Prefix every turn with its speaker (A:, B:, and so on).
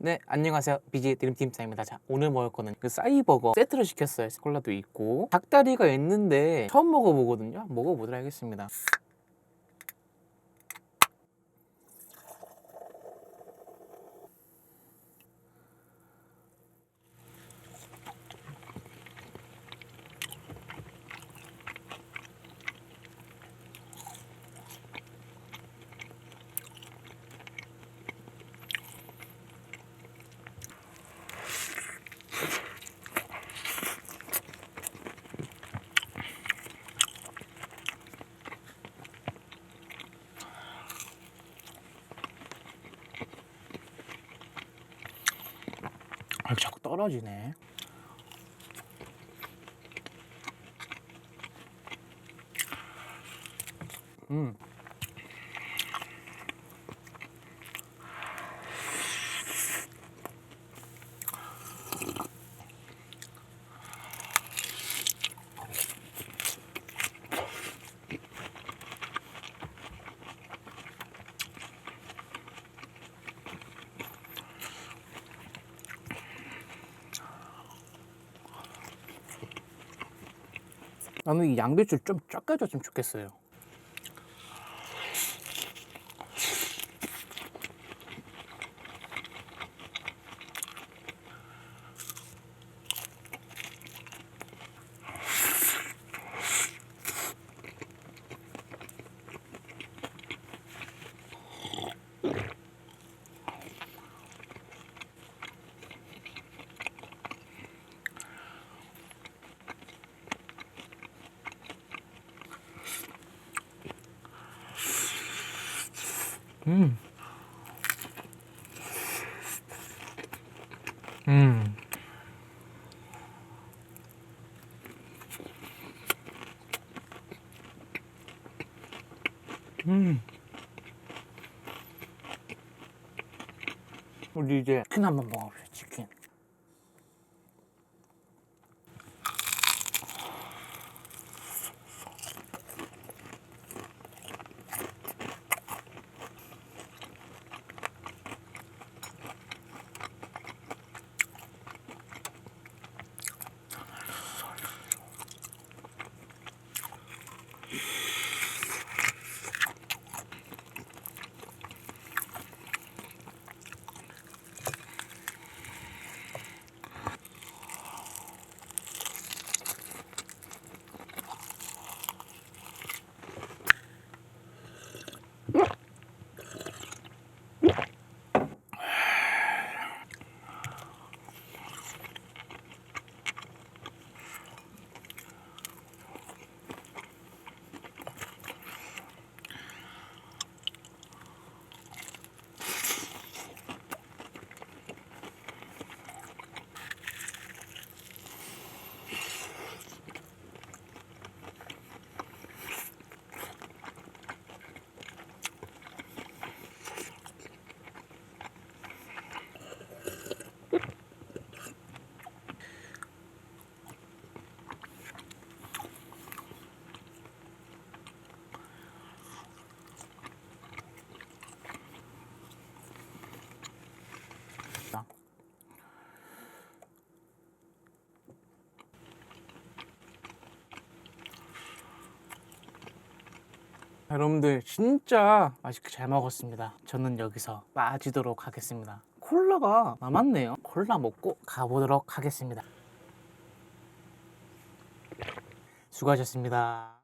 A: 네, 안녕하세요. BJ 드림팀장입니다. 자, 오늘 먹을 거는 그 싸이버거 세트를 시켰어요. 콜라도 있고 닭다리가 있는데 처음 먹어보거든요. 먹어보도록 하겠습니다. 아, 자꾸 떨어지네. 음. 나는 이 양배추를 좀 쫙해줬으면 좋겠어요. 음. 음. 음. 우리 이제 치킨 한번 먹어보자. 치킨. 여러분들 진짜 맛있게 잘 먹었습니다. 저는 여기서 빠지도록 하겠습니다. 콜라가 남았네요. 콜라 먹고 가보도록 하겠습니다. 수고하셨습니다.